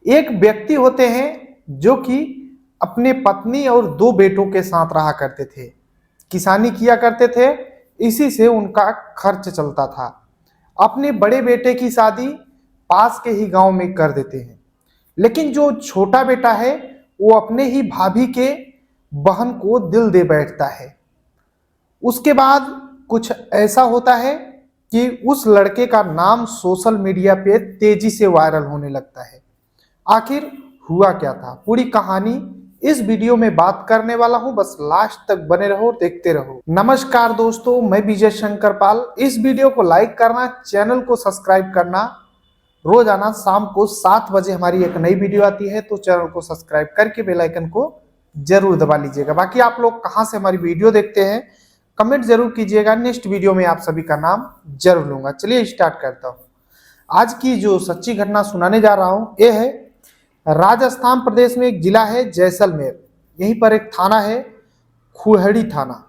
एक व्यक्ति होते हैं जो कि अपने पत्नी और दो बेटों के साथ रहा करते थे, किसानी किया करते थे, इसी से उनका खर्च चलता था। अपने बड़े बेटे की शादी पास के ही गांव में कर देते हैं, लेकिन जो छोटा बेटा है वो अपने ही भाभी के बहन को दिल दे बैठता है। उसके बाद कुछ ऐसा होता है कि उस लड़के का नाम सोशल मीडिया पे तेजी से वायरल होने लगता है। आखिर हुआ क्या था, पूरी कहानी इस वीडियो में बात करने वाला हूं, बस लास्ट तक बने रहो, देखते रहो। नमस्कार दोस्तों, मैं विजय शंकर पाल। इस वीडियो को लाइक करना, चैनल को सब्सक्राइब करना। रोजाना शाम को 7 बजे हमारी एक नई वीडियो आती है, तो चैनल को सब्सक्राइब करके बेल आइकन को जरूर दबा लीजिएगा। बाकी आप लोग कहां से हमारी वीडियो देखते हैं कमेंट जरूर कीजिएगा, नेक्स्ट वीडियो में आप सभी का नाम जरूर लूंगा। चलिए स्टार्ट करता हूं। आज की जो सच्ची घटना सुनाने जा रहा हूं ये है राजस्थान प्रदेश में एक जिला है जैसलमेर, यहीं पर एक थाना है खुहड़ी थाना।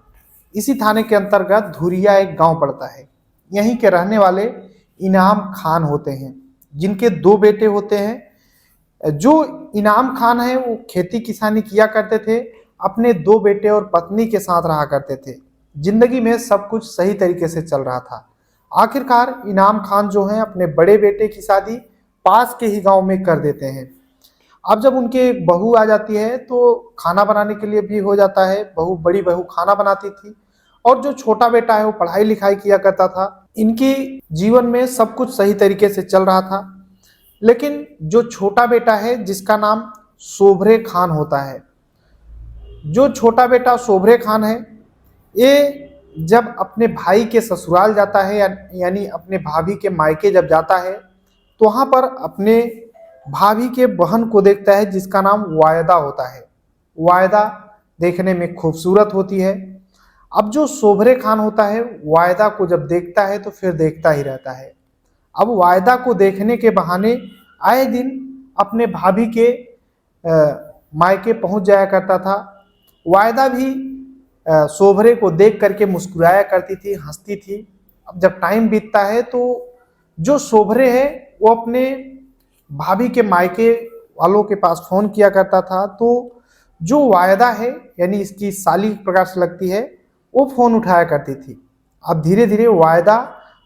इसी थाने के अंतर्गत धुरिया एक गांव पड़ता है। यहीं के रहने वाले इनाम खान होते हैं, जिनके दो बेटे होते हैं। जो इनाम खान है वो खेती किसानी किया करते थे, अपने दो बेटे और पत्नी के साथ रहा करते थे। जिंदगी में सब कुछ सही तरीके से चल रहा था। आखिरकार इनाम खान जो है अपने बड़े बेटे की शादी पास के ही गांव में कर देते हैं। अब जब उनके बहू आ जाती है तो खाना बनाने के लिए भी हो जाता है। बड़ी बहू खाना बनाती थी और जो छोटा बेटा है वो पढ़ाई लिखाई किया करता था। इनकी जीवन में सब कुछ सही तरीके से चल रहा था, लेकिन जो छोटा बेटा है जिसका नाम सोभरे खान होता है, जो छोटा बेटा सोभरे खान है, ये जब अपने भाई के ससुराल जाता है यानी अपने भाभी के मायके जब जाता है तो वहाँ पर अपने भाभी के बहन को देखता है जिसका नाम वायदा होता है। वायदा देखने में खूबसूरत होती है। अब जो सोभरे खान होता है वायदा को जब देखता है तो फिर देखता ही रहता है। अब वायदा को देखने के बहाने आए दिन अपने भाभी के मायके पहुंच जाया करता था। वायदा भी सोभरे को देख करके मुस्कुराया करती थी, हंसती थी। अब जब टाइम बीतता है तो जो सोभरे है वो अपने भाभी के मायके वालों के पास फोन किया करता था, तो जो वायदा है यानी इसकी साली प्रकार से लगती है वो फोन उठाया करती थी। अब धीरे धीरे वायदा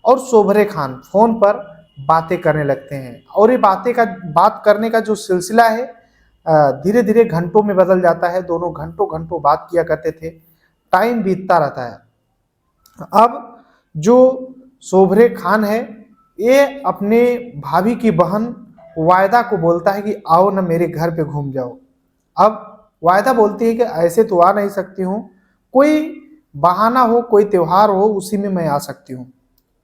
और सोभरे खान फोन पर बातें करने लगते हैं और ये बात करने का जो सिलसिला है धीरे धीरे घंटों में बदल जाता है। दोनों घंटों घंटों बात किया करते थे। टाइम बीतता रहता है। अब जो सोभरे खान है ये अपने भाभी की बहन वायदा को बोलता है कि आओ ना मेरे घर पे घूम जाओ। अब वायदा बोलती है कि ऐसे तो आ नहीं सकती हूँ, कोई बहाना हो, कोई त्योहार हो, उसी में मैं आ सकती हूँ।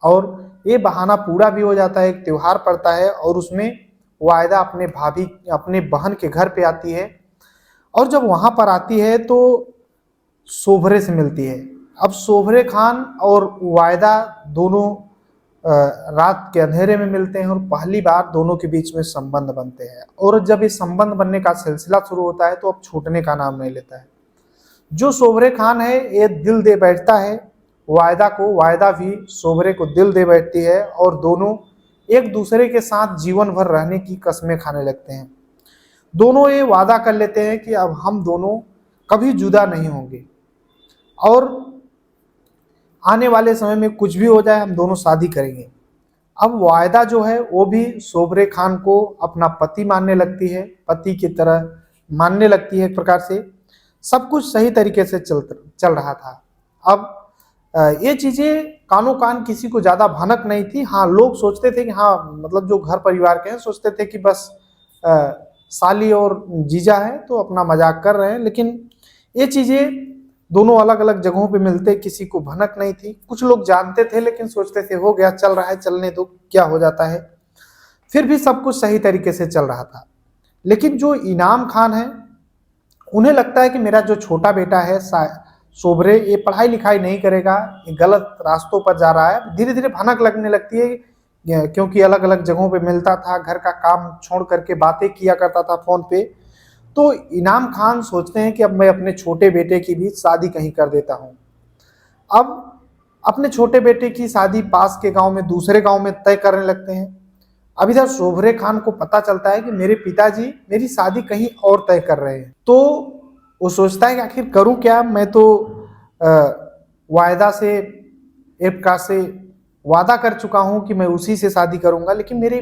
और ये बहाना पूरा भी हो जाता है। एक त्योहार पड़ता है और उसमें वायदा अपने बहन के घर पे आती है और जब वहां पर आती है तो सोभरे से मिलती है। अब सोभरे खान और वायदा दोनों रात के अंधेरे में मिलते हैं और पहली बार दोनों के बीच में संबंध बनते हैं। और जब ये संबंध बनने का सिलसिला शुरू होता है तो अब छूटने का नाम नहीं लेता है। जो सोभरे खान है ये दिल दे बैठता है वायदा को, वायदा भी सोभरे को दिल दे बैठती है और दोनों एक दूसरे के साथ जीवन भर रहने की कस्में खाने लगते हैं। दोनों ये वादा कर लेते हैं कि अब हम दोनों कभी जुदा नहीं होंगे और आने वाले समय में कुछ भी हो जाए हम दोनों शादी करेंगे। अब वायदा जो है वो भी सोभरे खान को अपना पति मानने लगती है, पति की तरह मानने लगती है। एक प्रकार से सब कुछ सही तरीके से चल रहा था। अब ये चीजें कानो कान किसी को ज्यादा भनक नहीं थी। हाँ, लोग सोचते थे कि हाँ मतलब जो घर परिवार के हैं सोचते थे कि बस साली और जीजा है तो अपना मजाक कर रहे हैं, लेकिन ये चीजें दोनों अलग अलग जगहों पे मिलते किसी को भनक नहीं थी। कुछ लोग जानते थे लेकिन सोचते थे हो गया, चल रहा है, चलने दो, क्या हो जाता है। फिर भी सब कुछ सही तरीके से चल रहा था। लेकिन जो इनाम खान है उन्हें लगता है कि मेरा जो छोटा बेटा है सोभरे, ये पढ़ाई लिखाई नहीं करेगा, ये गलत रास्तों पर जा रहा है। धीरे धीरे भनक लगने लगती है क्योंकि अलग अलग जगहों पे मिलता था, घर का काम छोड़ करके बातें किया करता था फोन पे। तो इनाम खान सोचते हैं कि अब मैं अपने छोटे बेटे की भी शादी कहीं कर देता हूँ। अब अपने छोटे बेटे की शादी पास के गांव में दूसरे गांव में तय करने लगते हैं। अब इधर शोभरे खान को पता चलता है कि मेरे पिताजी मेरी शादी कहीं और तय कर रहे हैं। तो वो सोचता है कि आखिर करूं क्या, मैं तो वायदा से एक से वादा कर चुका हूं कि मैं उसी से शादी करूंगा, लेकिन मेरे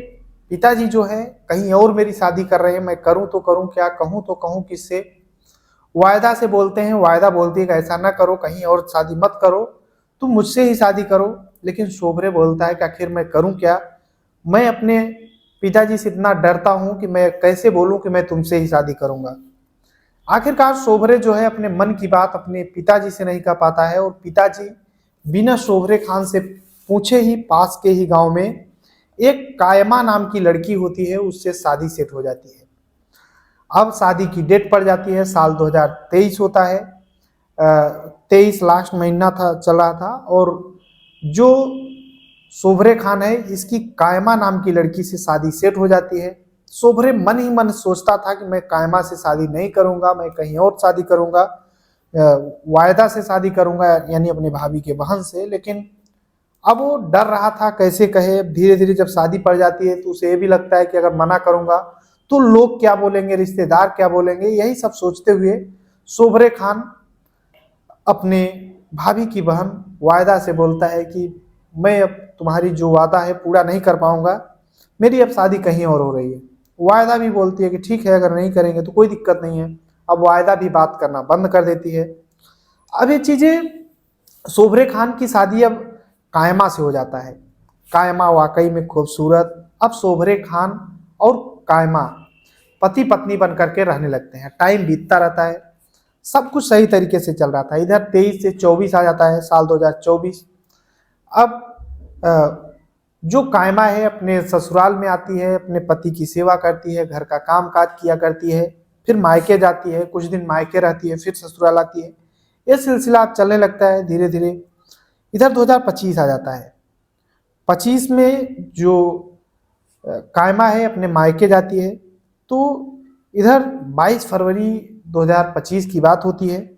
पिताजी जो है कहीं और मेरी शादी कर रहे हैं। मैं करूं तो करूं क्या, कहूं तो कहूं किससे। वायदा से बोलते हैं, वायदा बोलती है कि ऐसा ना करो, कहीं और शादी मत करो, तुम मुझसे ही शादी करो। लेकिन शोभरे बोलता है कि आखिर मैं करूं क्या, मैं अपने पिताजी से इतना डरता हूं कि मैं कैसे बोलूं कि मैं तुमसे ही शादी करूंगा। आखिरकार शोभरे जो है अपने मन की बात अपने पिताजी से नहीं कह पाता है, और पिताजी बिना शोभरे खान से पूछे ही पास के ही गांव में एक कायमा नाम की लड़की होती है, उससे शादी सेट हो जाती है। अब शादी की डेट पड़ जाती है, साल 2023 होता है। 23 लास्ट महीना था, चला था, और जो शोभरे खान है इसकी कायमा नाम की लड़की से शादी सेट हो जाती है। शोभरे मन ही मन सोचता था कि मैं कायमा से शादी नहीं करूंगा, मैं कहीं और शादी करूंगा, वायदा से शादी करूंगा, यानी अपने भाभी के बहन से। लेकिन अब वो डर रहा था कैसे कहे। धीरे धीरे जब शादी पड़ जाती है तो उसे ये भी लगता है कि अगर मना करूंगा तो लोग क्या बोलेंगे, रिश्तेदार क्या बोलेंगे। यही सब सोचते हुए शोभरे खान अपने भाभी की बहन वायदा से बोलता है कि मैं अब तुम्हारी जो वादा है पूरा नहीं कर पाऊंगा, मेरी अब शादी कहीं और हो रही है। वायदा भी बोलती है कि ठीक है, अगर नहीं करेंगे तो कोई दिक्कत नहीं है। अब वायदा भी बात करना बंद कर देती है। अब ये चीजें, शोभरे खान की शादी अब कायमा से हो जाता है। कायमा वाकई में खूबसूरत। अब शोभरे खान और कायमा पति पत्नी बन करके रहने लगते हैं। टाइम बीतता रहता है, सब कुछ सही तरीके से चल रहा था। इधर 23 से 24 आ जाता है, साल 2024। अब जो कायमा है अपने ससुराल में आती है, अपने पति की सेवा करती है, घर का काम काज किया करती है, फिर मायके जाती है, कुछ दिन मायके रहती है, फिर ससुराल आती है। ये सिलसिला अब चलने लगता है धीरे धीरे। इधर 2025 आ जाता है। 25 में जो कायमा है अपने मायके जाती है, तो इधर 22 फरवरी 2025 की बात होती है।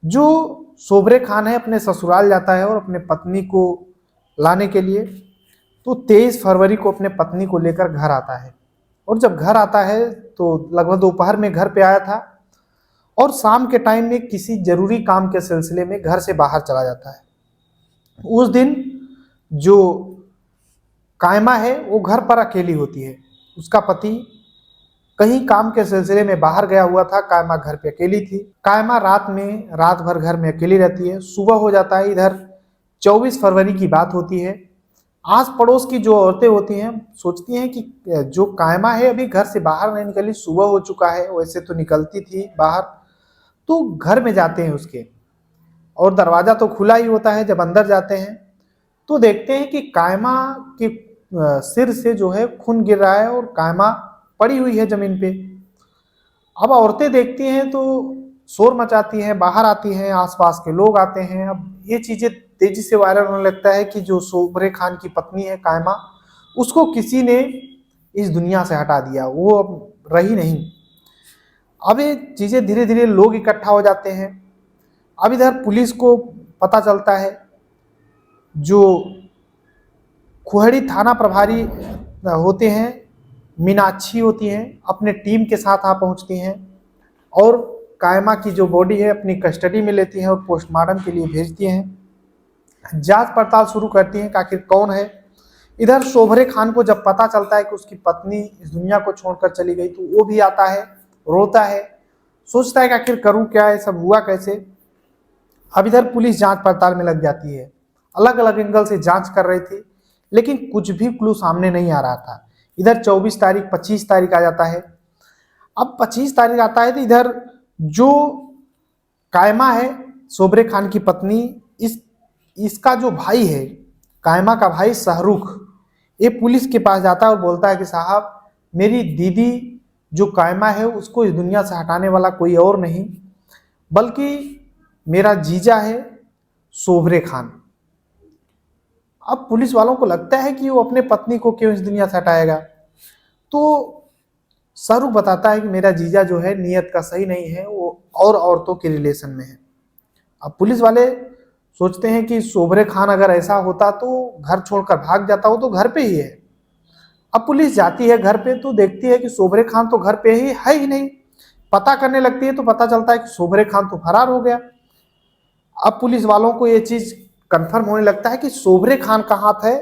जो शोभरे खान है अपने ससुराल जाता है और अपने पत्नी को लाने के लिए, तो 23 फरवरी को अपने पत्नी को लेकर घर आता है। और जब घर आता है तो लगभग दोपहर में घर पे आया था, और शाम के टाइम में किसी जरूरी काम के सिलसिले में घर से बाहर चला जाता है। उस दिन जो कायमा है वो घर पर अकेली होती है। उसका पति कहीं काम के सिलसिले में बाहर गया हुआ था, कायमा घर पे अकेली थी। कायमा रात भर घर में अकेली रहती है। सुबह हो जाता है। इधर 24 फरवरी की बात होती है। आस पड़ोस की जो औरतें होती हैं सोचती हैं कि जो कायमा है अभी घर से बाहर नहीं निकली, सुबह हो चुका है, वैसे तो निकलती थी बाहर। तो घर में जाते हैं उसके, और दरवाजा तो खुला ही होता है। जब अंदर जाते हैं तो देखते हैं कि कायमा के सिर से जो है खून गिर रहा है, और कायमा पड़ी हुई है जमीन पे। अब औरतें देखती हैं तो शोर मचाती हैं, बाहर आती हैं, आसपास के लोग आते हैं। अब ये चीजें तेजी से वायरल होने लगता है कि जो शोभरे खान की पत्नी है कायमा, उसको किसी ने इस दुनिया से हटा दिया, वो अब रही नहीं। अब ये चीजें धीरे धीरे लोग इकट्ठा हो जाते हैं। अब इधर पुलिस को पता चलता है। जो खुहड़ी थाना प्रभारी होते हैं, मीनाक्षी होती हैं, अपने टीम के साथ आ पहुंचती हैं, और कायमा की जो बॉडी है अपनी कस्टडी में लेती हैं और पोस्टमार्टम के लिए भेजती हैं। जांच पड़ताल शुरू करती हैं कि आखिर कौन है। इधर शोभरे खान को जब पता चलता है कि उसकी पत्नी इस दुनिया को छोड़कर चली गई, तो वो भी आता है, रोता है, सोचता है कि आखिर करूं क्या, ये सब हुआ कैसे। अब इधर पुलिस जांच पड़ताल में लग जाती है, अलग अलग एंगल से जांच कर रही थी, लेकिन कुछ भी क्लू सामने नहीं आ रहा था। इधर 24 तारीख 25 तारीख आ जाता है। अब 25 तारीख आता है तो इधर जो कायमा है शोभरे खान की पत्नी, इसका जो भाई है, कायमा का भाई शाहरुख, ये पुलिस के पास जाता है और बोलता है कि साहब, मेरी दीदी जो कायमा है उसको इस दुनिया से हटाने वाला कोई और नहीं बल्कि मेरा जीजा है शोभरे खान। अब पुलिस वालों को लगता है कि वो अपने पत्नी को क्यों इस दुनिया से हटाएगा। तो शाहरुख बताता है कि मेरा जीजा जो है नीयत का सही नहीं है, वो और औरतों के रिलेशन में है। अब पुलिस वाले सोचते हैं कि शोभरे खान अगर ऐसा होता तो घर छोड़कर भाग जाता, हो तो घर पे ही है। अब पुलिस जाती है घर पे तो देखती है कि सोबरे खान तो घर पे ही नहीं। पता करने लगती है तो पता चलता है कि सोबरे खान तो फरार हो गया। अब पुलिस वालों को ये चीज कंफर्म होने लगता है कि सोबरे खान कहाँ था।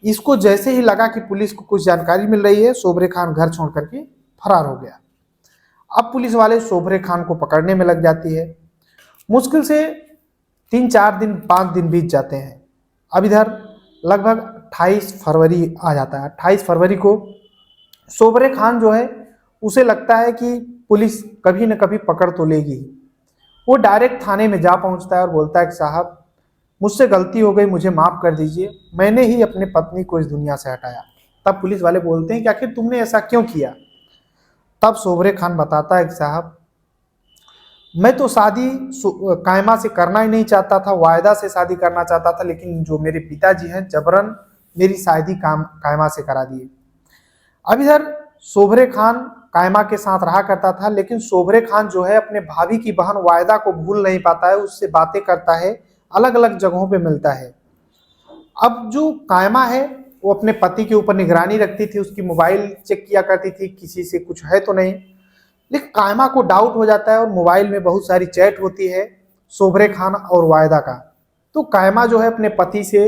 इसको जैसे ही लगा कि पुलिस को कुछ जानकारी मिल रही है, सोबरे खान घर छोड़ करके फरार हो गया। अब पुलिस वाले सोबरे खान को पकड़ने में लग जाती है। मुश्किल से 3-4 दिन 5 दिन बीत जाते हैं। अब इधर लगभग 28 फरवरी आ जाता है। 28 फरवरी को सोबरे खान जो है उसे लगता है कि पुलिस कभी न कभी पकड़ तो लेगी ही। वो डायरेक्ट थाने में जा पहुंचता है और बोलता है कि साहब मुझसे गलती हो गई, मुझे माफ कर दीजिए, मैंने ही अपने पत्नी को इस दुनिया से हटाया। तब पुलिस वाले बोलते हैं कि आखिर तुमने ऐसा क्यों किया। तब सोबरे खान बताता है कि साहब मैं तो शादी कायमा से करना ही नहीं चाहता था, वायदा से शादी करना चाहता था, लेकिन जो मेरे पिताजी हैं जबरन मेरी शादी कायमा से करा दिए। अब इधर सोबरे खान कायमा के साथ रहा करता था, लेकिन सोबरे खान जो है अपने भाभी की बहन वायदा को भूल नहीं पाता है, उससे बातें करता है, अलग अलग जगहों पे मिलता है। अब जो कायमा है वो अपने पति के ऊपर निगरानी रखती थी, उसकी मोबाइल चेक किया करती थी किसी से कुछ है तो नहीं। लेकिन कायमा को डाउट हो जाता है और मोबाइल में बहुत सारी चैट होती है सोबरे खान और वायदा का। तो कायमा जो है अपने पति से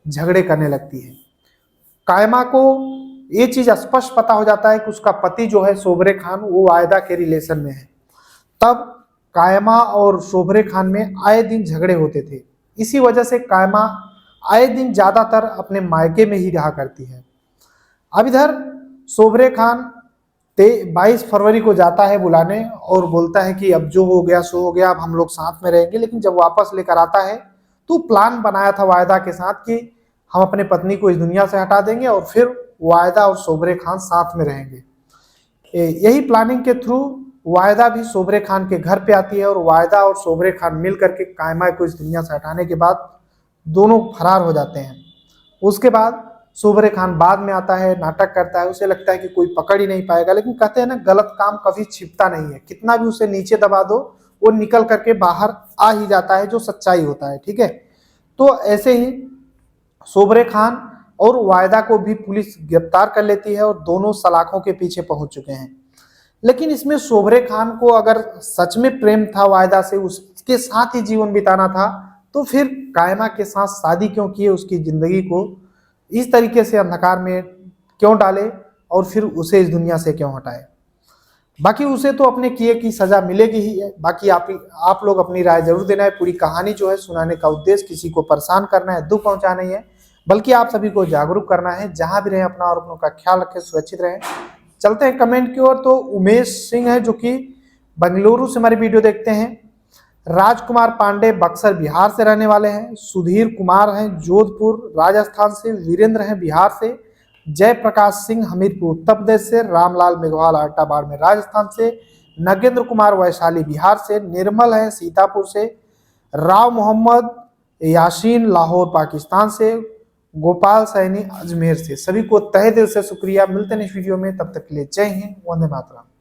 झगड़े करने लगती है। कायमा को ये चीज स्पष्ट पता हो जाता है कि उसका पति जो है सोबरे खान वो वायदा के रिलेशन में है। तब कायमा और सोबरे खान में आए दिन झगड़े होते थे। इसी वजह से कायमा आए दिन ज्यादातर अपने मायके में ही रहा करती है। अब इधर सोबरे खान 22 फरवरी को जाता है बुलाने और बोलता है कि अब जो हो गया सो हो गया, अब हम लोग साथ में रहेंगे। लेकिन जब वापस लेकर आता है तो प्लान बनाया था वायदा के साथ कि हम अपने पत्नी को इस दुनिया से हटा देंगे और फिर वायदा और सोबरे खान साथ में रहेंगे। यही प्लानिंग के थ्रू वायदा भी सोबरे खान के घर पे आती है और वायदा और सोबरे खान मिल करके कायमा को इस दुनिया से हटाने के बाद दोनों फरार हो जाते हैं। उसके बाद सोबरे खान बाद में आता है, नाटक करता है, उसे लगता है कि कोई पकड़ ही नहीं पाएगा। लेकिन कहते हैं ना, गलत काम कभी छिपता नहीं है, कितना भी उसे नीचे दबा दो वो निकल करके बाहर आ ही जाता है, जो सच्चाई होता है। ठीक है, तो ऐसे ही सोबरे खान और वायदा को भी पुलिस गिरफ्तार कर लेती है और दोनों सलाखों के पीछे पहुंच चुके हैं। लेकिन इसमें सोबरे खान को अगर सच में प्रेम था वायदा से, उसके साथ ही जीवन बिताना था, तो फिर कायमा के साथ शादी क्यों किए, उसकी जिंदगी को इस तरीके से अंधकार में क्यों डाले और फिर उसे इस दुनिया से क्यों हटाए। बाकी उसे तो अपने किए की सजा मिलेगी ही है। बाकी आप लोग अपनी राय जरूर देना है। पूरी कहानी जो है सुनाने का उद्देश्य किसी को परेशान करना है, दुख पहुंचाना नहीं है, बल्कि आप सभी को जागरूक करना है। जहां भी रहें अपना और अपनों का ख्याल रखें, सुरक्षित रहें। चलते हैं कमेंट की ओर। तो उमेश सिंह है जो कि बेंगलुरु से हमारी वीडियो देखते हैं। राजकुमार पांडे बक्सर बिहार से रहने वाले हैं। सुधीर कुमार हैं जोधपुर राजस्थान से। वीरेंद्र हैं बिहार से। जयप्रकाश सिंह हमीरपुर उत्तर प्रदेश से। रामलाल मेघवाल आटा बाड़मेर राजस्थान से। नगेंद्र कुमार वैशाली बिहार से। निर्मल है सीतापुर से। राव मोहम्मद यासीन लाहौर पाकिस्तान से। गोपाल सैनी अजमेर से। सभी को तहे दिल से शुक्रिया। मिलते हैं इस वीडियो में, तब तक के लिए जय हिंद, वंदे मातरम।